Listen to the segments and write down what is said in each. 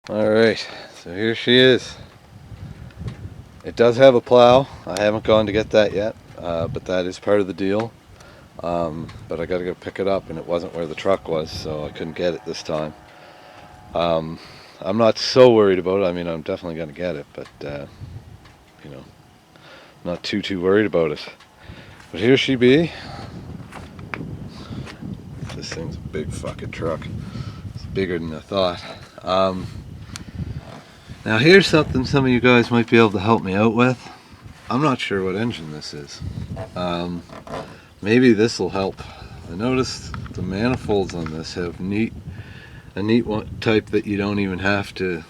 Alright, so here she is. It does have a plow. I haven't gone to get that yet, but that is part of the deal. But I gotta go pick it up, and it wasn't where the truck was, so I couldn't get it this time. Um, I'm not so worried about it. I mean, I'm definitely gonna get it, but you know, not too worried about it. But here she be. This thing's a big fucking truck. It's bigger than I thought. Now here's something some of you guys might be able to help me out with. I'm not sure what engine this is. Maybe this will help. I noticed the manifolds on this have a neat one type that you don't even have to,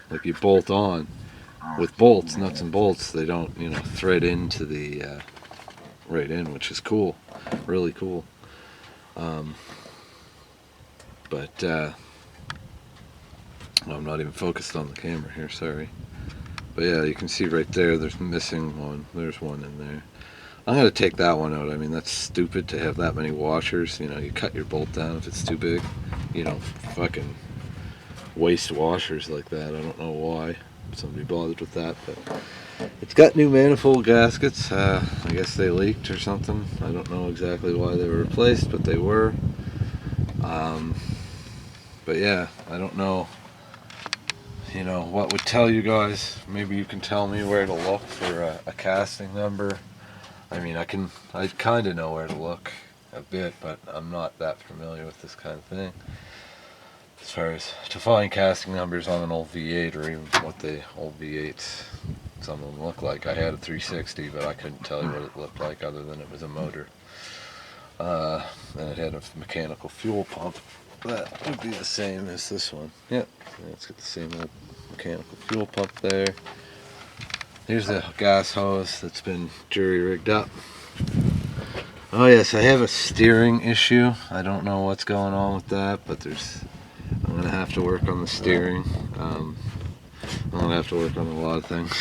like you bolt on. With bolts, nuts and bolts, they don't, thread into the right in, which is cool, really cool. But I'm not even focused on the camera here, sorry. But yeah, you can see right there, there's missing one. There's one in there. I'm going to take that one out. I mean, that's stupid to have that many washers. You cut your bolt down if it's too big. You don't fucking waste washers like that. I don't know why somebody bothered with that, but it's got new manifold gaskets. I guess they leaked or something. I don't know exactly why they were replaced, but they were. But yeah, I don't know. What would tell you guys? Maybe you can tell me where to look for a casting number. I mean, I kind of know where to look a bit, but I'm not that familiar with this kind of thing. As far as to find casting numbers on an old V8, or even what the old V8s, some of them look like. I had a 360, but I couldn't tell you what it looked like other than it was a motor. And it had a mechanical fuel pump. That would be the same as this one. Yep, yeah, it's got the same old mechanical fuel pump there. Here's the gas hose that's been jury rigged up. Oh yes, I have a steering issue. I don't know what's going on with that, but I'm going to have to work on the steering. I'm going to have to work on a lot of things.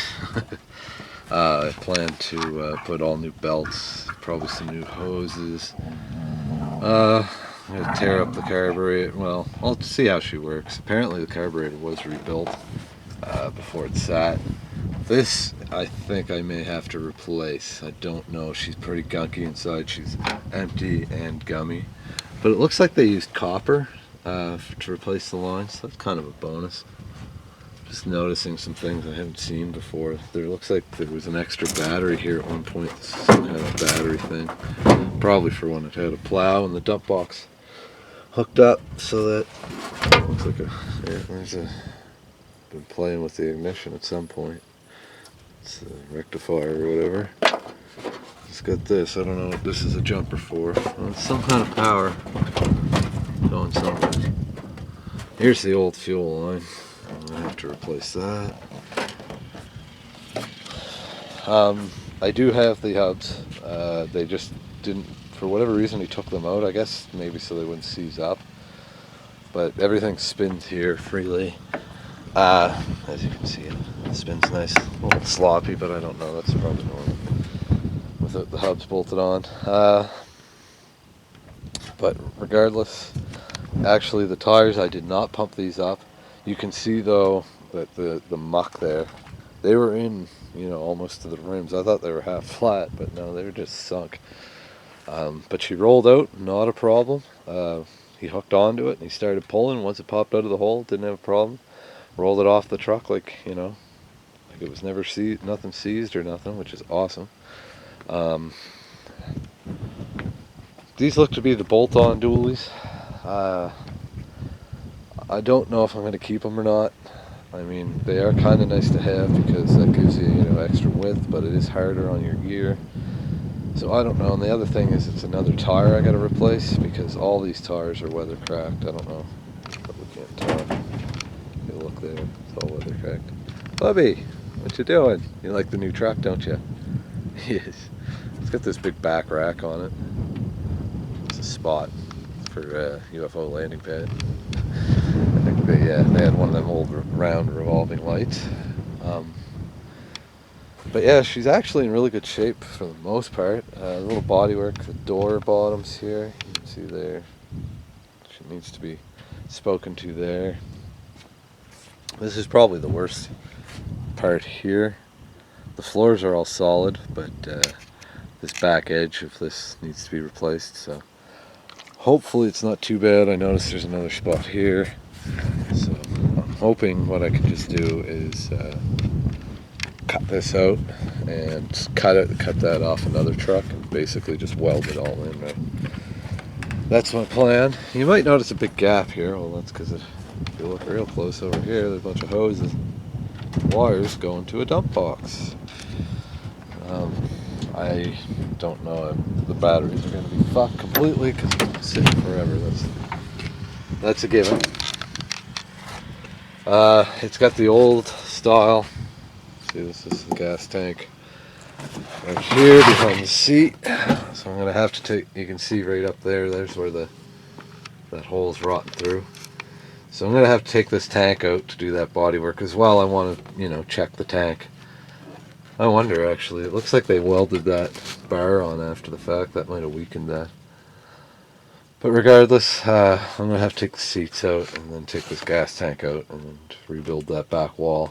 I plan to put all new belts, probably some new hoses. I'm going to tear up the carburetor. Well, I'll see how she works. Apparently the carburetor was rebuilt before it sat. This, I think I may have to replace. I don't know. She's pretty gunky inside. She's empty and gummy. But it looks like they used copper to replace the lines. That's kind of a bonus. Just noticing some things I haven't seen before. There looks like there was an extra battery here at one point. Some kind of battery thing. Probably for when it had a plow and the dump box hooked up, so that looks like been playing with the ignition at some point. It's a rectifier or whatever. It's got this. I don't know what this is a jumper for. Well, it's some kind of power going somewhere. Here's the old fuel line. I'm gonna have to replace that. I do have the hubs. They just didn't, for whatever reason, he took them out. I guess maybe so they wouldn't seize up. But everything spins here freely. As you can see, it spins nice. A little sloppy, but I don't know. That's probably normal without the hubs bolted on. But regardless, actually the tires, I did not pump these up. You can see though that the muck there, they were in, almost to the rims. I thought they were half flat, but no, they were just sunk. But she rolled out, not a problem. He hooked onto it and he started pulling. Once it popped out of the hole, didn't have a problem. Rolled it off the truck like it was never nothing seized or nothing, which is awesome. These look to be the bolt-on dualies. I don't know if I'm going to keep them or not. I mean, they are kind of nice to have because that gives you, extra width, but it is harder on your gear. So I don't know. And the other thing is it's another tire I got to replace because all these tires are weather cracked. I don't know, but we can't tell. You look there, it's all weather cracked. Bubby, what you doing? You like the new truck, don't you? Yes. It's got this big back rack on it. It's a spot for UFO landing pad. I think they had one of them old round revolving lights. But yeah, she's actually in really good shape for the most part. A little bodywork, the door bottoms here, you can see there. She needs to be spoken to there. This is probably the worst part here. The floors are all solid, but this back edge of this needs to be replaced, so hopefully it's not too bad. I noticed there's another spot here, so I'm hoping what I can just do is cut this out and cut that off another truck and basically just weld it all in, right? That's my plan. You might notice a big gap here. Well, that's because if you look real close over here, there's a bunch of hoses, wires going to a dump box. I don't know if the batteries are going to be fucked completely because it's sitting forever. That's a given. It's got the old style. See, this is the gas tank right here behind the seat. So I'm going to have to take, you can see right up there, there's where that hole's rotten through. So I'm going to have to take this tank out to do that body work as well. I want to, check the tank. I wonder, actually, it looks like they welded that bar on after the fact. That might have weakened that. But regardless, I'm going to have to take the seats out and then take this gas tank out and rebuild that back wall.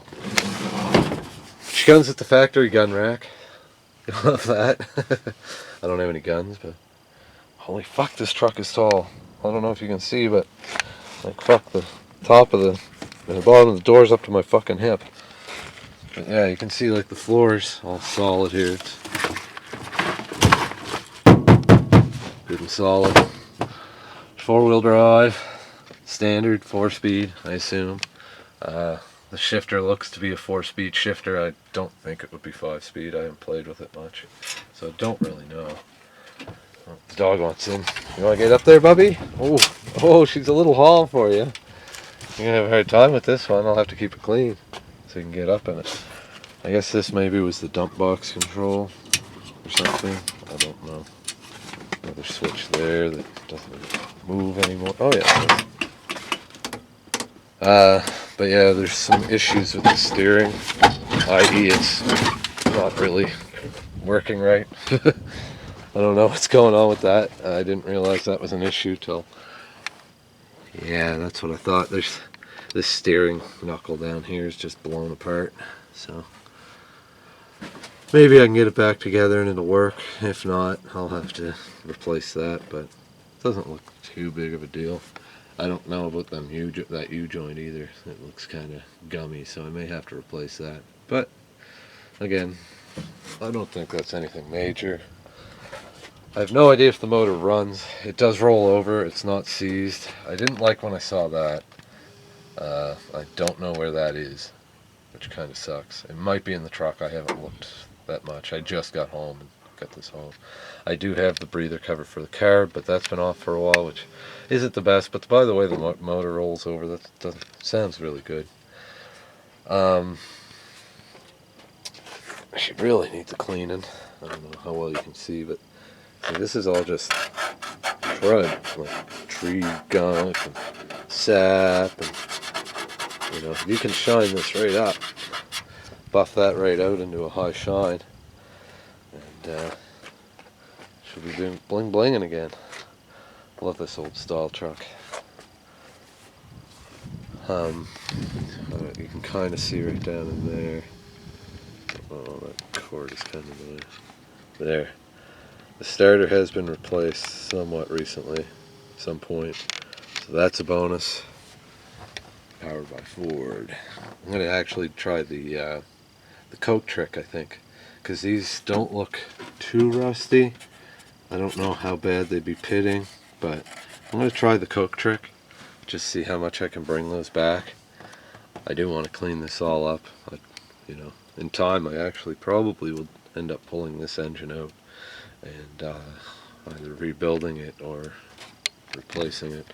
Which comes with the factory gun rack. I love that. I don't have any guns, but holy fuck, this truck is tall. I don't know if you can see, but like fuck, the top of the bottom of the door's up to my fucking hip. But yeah, you can see like the floor's all solid here. It's good and solid. 4-wheel drive, standard 4-speed, I assume. The shifter looks to be a 4-speed shifter. I don't think it would be 5-speed. I haven't played with it much, so I don't really know. Oh, the dog wants in. You want to get up there, Bubby? Oh, she's a little haul for you. You're gonna have a hard time with this one. I'll have to keep it clean so you can get up in it. I guess this maybe was the dump box control or something. I don't know. Another switch there that doesn't move anymore. Oh yeah. But yeah, there's some issues with the steering, i.e. it's not really working right. I don't know what's going on with that. I didn't realize that was an issue till... Yeah, that's what I thought. There's this steering knuckle down here is just blown apart, so maybe I can get it back together and it'll work. If not, I'll have to replace that, but it doesn't look too big of a deal. I don't know about that U-joint either. It looks kind of gummy, so I may have to replace that. But again, I don't think that's anything major. I have no idea if the motor runs. It does roll over. It's not seized. I didn't like when I saw that. I don't know where that is, which kind of sucks. It might be in the truck. I haven't looked that much. I just got home and got this home. I do have the breather cover for the car, but that's been off for a while, which isn't the best. But by the way the motor rolls over, that sounds really good. I should really need the cleaning. I don't know how well you can see, but see, this is all just crud, like tree gunk and sap, and you can shine this right up, buff that right out into a high shine, and should be doing bling blinging again. Love this old style truck. You can kind of see right down in there. Oh, that cord is kind of there. The starter has been replaced somewhat recently, at some point, so that's a bonus. Powered by Ford. I'm going to actually try the Coke trick, I think, because these don't look too rusty. I don't know how bad they'd be pitting, but I'm going to try the Coke trick, just see how much I can bring those back. I do want to clean this all up. In time I actually probably will end up pulling this engine out and either rebuilding it or replacing it.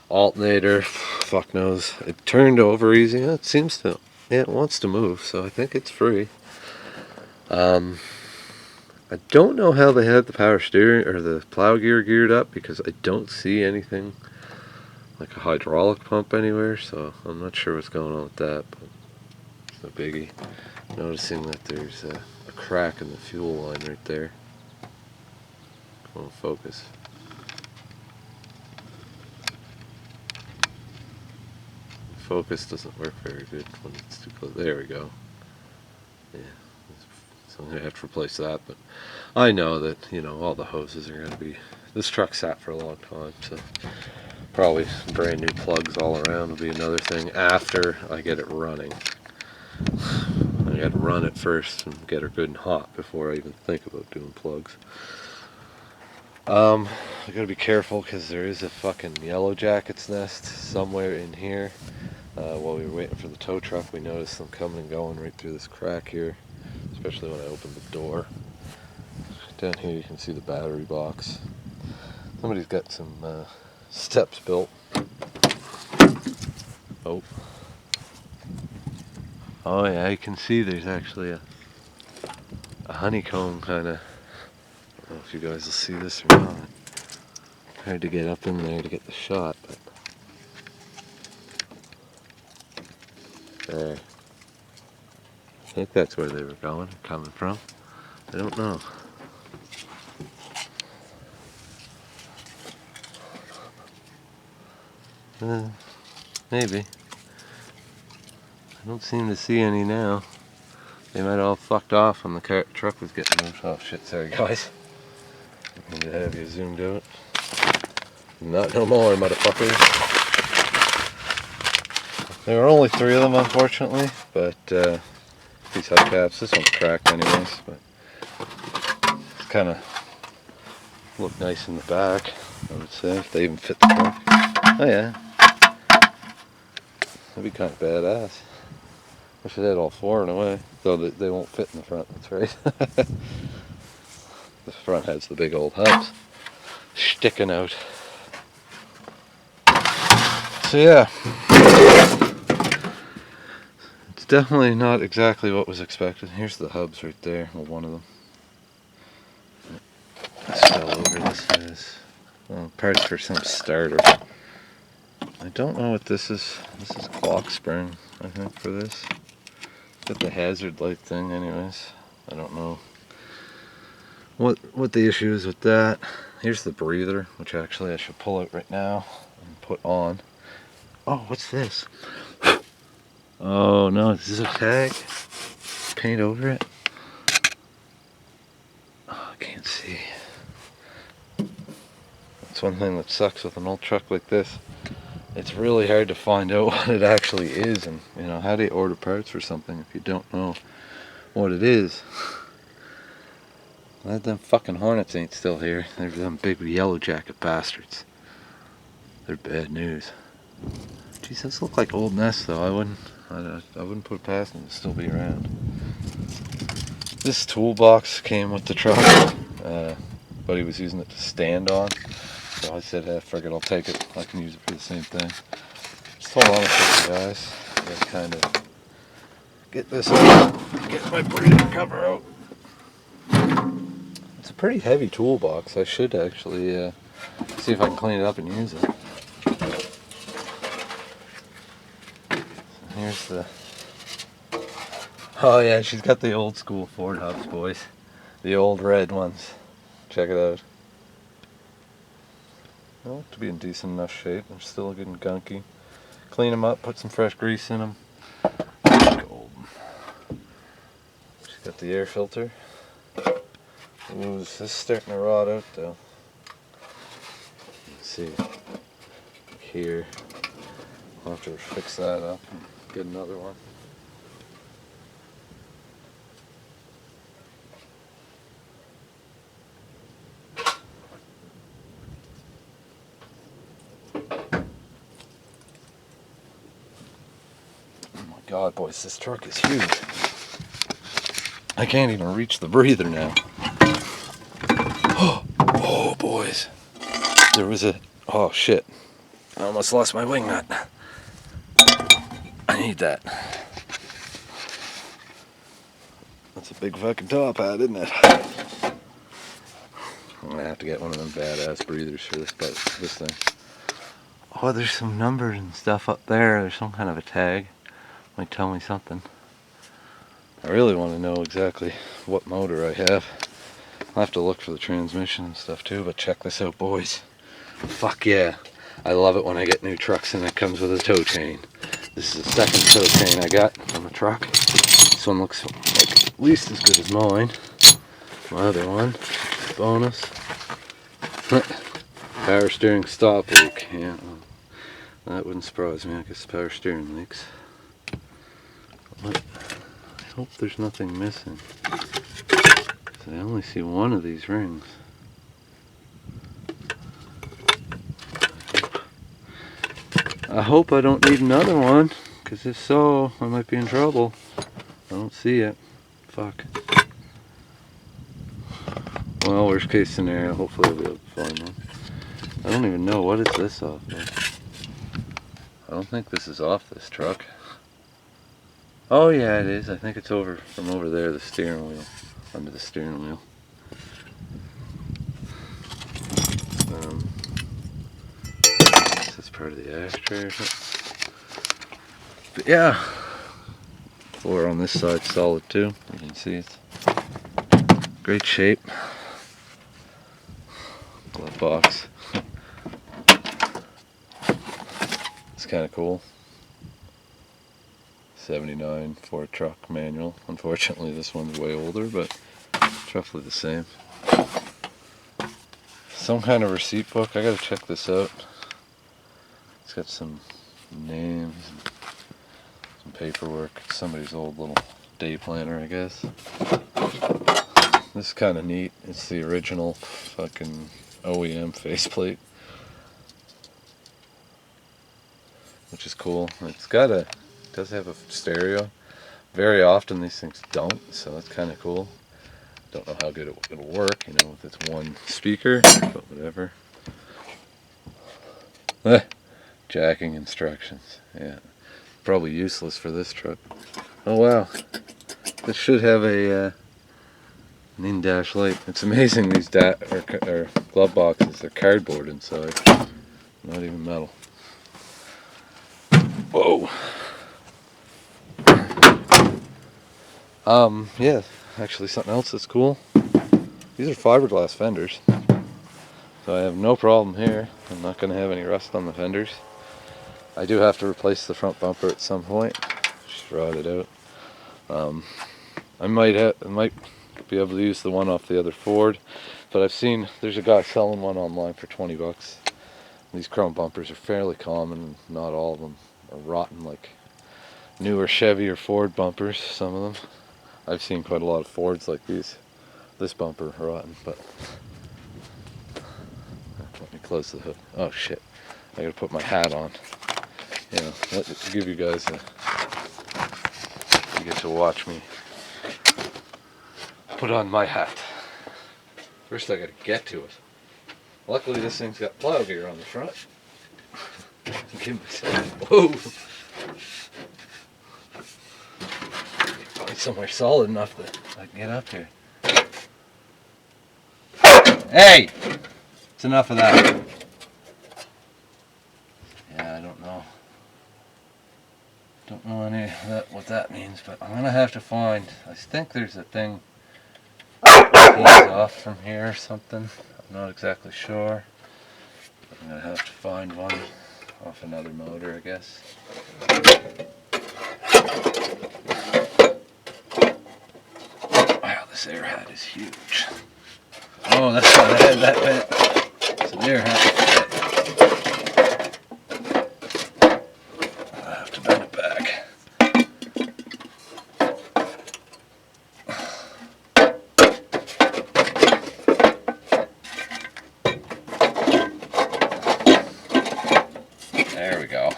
Alternator, fuck knows. It turned over easy. It seems to, it wants to move, so I think it's free. I don't know how they had the power steering or the plow gear geared up, because I don't see anything like a hydraulic pump anywhere, so I'm not sure what's going on with that, but it's no biggie. Noticing that there's a crack in the fuel line right there. Come on, focus. focus doesn't work very good when it's too close. There we go. Yeah, so I'm going to have to replace that, but I know that, you know, all the hoses are going to be, this truck sat for a long time, so probably brand new plugs all around will be another thing after I get it running. I got to run it first and get her good and hot before I even think about doing plugs. I gotta be careful because there is a fucking yellow jacket's nest somewhere in here. While we were waiting for the tow truck, we noticed them coming and going right through this crack here, especially when I opened the door. Down here you can see the battery box. Somebody's got some steps built. Oh yeah, you can see there's actually a honeycomb kind of. I don't know if you guys will see this or not. Hard to get up in there to get the shot, but there. I think that's where they were coming from. I don't know. Maybe. I don't seem to see any now. They might have all fucked off when the truck was getting moved. Oh shit, sorry guys. I need to have you zoomed out. Not no more, motherfuckers. There were only 3 of them, unfortunately, but these hubcaps, this one's cracked anyways, but it's kind of look nice in the back, I would say, if they even fit the truck. Oh yeah. That'd be kind of badass. Wish it had all 4 in a way, though they won't fit in the front, that's right. The front has the big old hubs sticking out. So yeah, it's definitely not exactly what was expected. Here's the hubs right there, well, one of them. This fell over, this is parts for some starter. I don't know what this is. This is clock spring, I think, for this. Got the hazard light thing anyways. I don't know what the issue is with that. Here's the breather, which actually I should pull out right now and put on. Oh, what's this? Oh no, this is a tag. Paint over it. Oh, I can't see. That's one thing that sucks with an old truck like this. It's really hard to find out what it actually is, and you know, how do you order parts for something if you don't know what it is? Glad them fucking Hornets ain't still here. They're them big yellow jacket bastards. They're bad news. Jeez, those look like old nests though. I wouldn't put it past them to still be around. This toolbox came with the truck, but he was using it to stand on. So I said, hey, frick it, I'll take it. I can use it for the same thing. Just hold on a second, guys. I gotta kind of get this out. Get my breathing cover out. It's a pretty heavy toolbox. I should actually see if I can clean it up and use it. Here's the... Oh yeah, she's got the old school Ford hubs, boys. The old red ones. Check it out. They look to be in decent enough shape. They're still getting gunky. Clean them up, put some fresh grease in them. Gold. She's got the air filter. Ooh, this is starting to rot out though. Let's see. Here. I'll have to fix that up and get another one. God, boys, this truck is huge. I can't even reach the breather now. Oh, boys. There was a... Oh, shit. I almost lost my wing nut. I need that. That's a big fucking top hat, isn't it? I'm gonna have to get one of them badass breathers for this thing. Oh, there's some numbers and stuff up there. There's some kind of a tag. Might tell me something. I really want to know exactly what motor I have. I'll have to look for the transmission and stuff too, but check this out, boys. Fuck yeah. I love it when I get new trucks and it comes with a tow chain. This is the second tow chain I got from the truck. This one looks like at least as good as mine. My other one, bonus. Power steering stop leak. Yeah, well, that wouldn't surprise me. I guess power steering leaks. But I hope there's nothing missing. I only see one of these rings. I hope I don't need another one, because if so, I might be in trouble. I don't see it. Fuck. Well, worst case scenario, hopefully I'll be able to find one. I don't even know, what is this off of? I don't think this is off this truck. Oh yeah, it is. I think it's over from over there, the steering wheel. Under the steering wheel. This is part of the ashtray or something. But yeah, floor on this side solid too. You can see it's great shape. Glove box. It's kind of cool. 79 Ford truck manual. Unfortunately, this one's way older, but it's roughly the same. Some kind of receipt book. I gotta check this out. It's got some names and some paperwork. It's somebody's old little day planner, I guess. This is kind of neat. It's the original fucking OEM faceplate, which is cool. It's got a, it does have a stereo. Very often these things don't, so that's kind of cool. Don't know how good it'll work, you know, with its one speaker, but whatever. Jacking instructions. Yeah, probably useless for this truck. Oh wow, this should have a an in-dash light. It's amazing these or glove boxes. They're cardboard inside, not even metal. Whoa. Yeah, actually something else that's cool. These are fiberglass fenders, so I have no problem here. I'm not going to have any rust on the fenders. I do have to replace the front bumper at some point. Just rotted out. I might be able to use the one off the other Ford, but I've seen there's a guy selling one online for 20 bucks. These chrome bumpers are fairly common, and not all of them are rotten like newer Chevy or Ford bumpers. Some of them. I've seen quite a lot of Fords like these. This bumper rotten, but let me close the hood. Oh shit! I gotta put my hat on. You know, give you guys a. You get to watch me put on my hat. First, I gotta get to it. Luckily, this thing's got plow gear on the front. Give myself. Whoa! Find somewhere solid enough that I can get up here. Hey! It's enough of that. Yeah, I don't know. Don't know any of that, what that means, but I'm gonna have to find. I think there's a thing off from here or something. I'm not exactly sure. I'm gonna have to find one off another motor, I guess. Wow, this air hat is huge. Oh, that's why I had that bent. It's an air hat. I have to bend it back. There we go.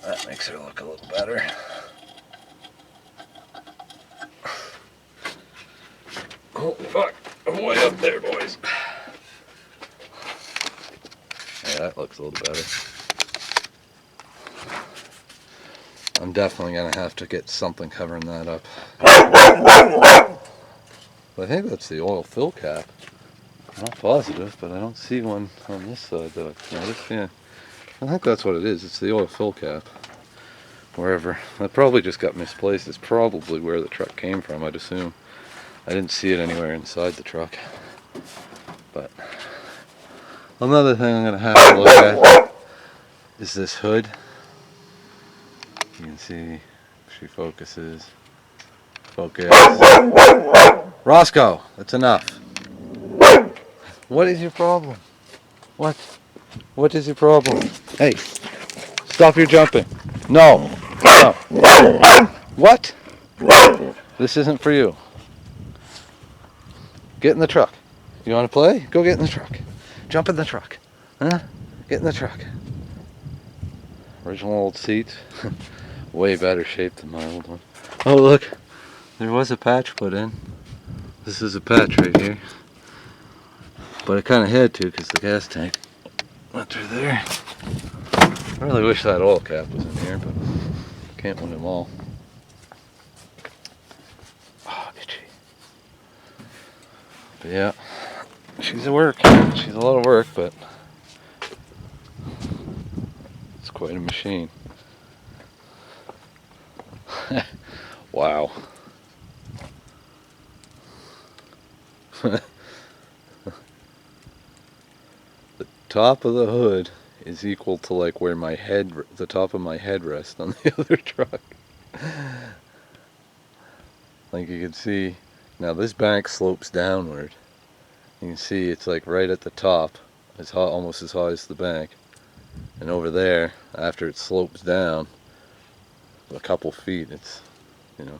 That makes her look a little better. Oh fuck, I'm way up there, boys. Yeah, that looks a little better. I'm definitely gonna have to get something covering that up. But I think that's the oil fill cap. I'm not positive, but I don't see one on this side that I've noticed. Yeah, I think that's what it is. It's the oil fill cap. Wherever. That probably just got misplaced. It's probably where the truck came from, I'd assume. I didn't see it anywhere inside the truck. But another thing I'm going to have to look at is this hood. You can see if she focuses. Focus. Roscoe, that's enough. What is your problem? What? What is your problem? Hey, stop your jumping. No. No. What? This isn't for you. Get in the truck. You want to play? Go get in the truck. Jump in the truck. Huh? Get in the truck. Original old seats. Way better shape than my old one. Oh look, there was a patch put in. This is a patch right here. But I kind of had to because the gas tank went through there. I really wish that oil cap was in here, but can't win them all. Oh, itchy. But yeah, she's a work. She's a lot of work, but it's quite a machine. Wow. The top of the hood is equal to like where my head, the top of my head rests on the other truck. Like you can see, now this bank slopes downward. You can see it's like right at the top. It's almost as high as the bank. And over there, after it slopes down a couple feet, it's, you know,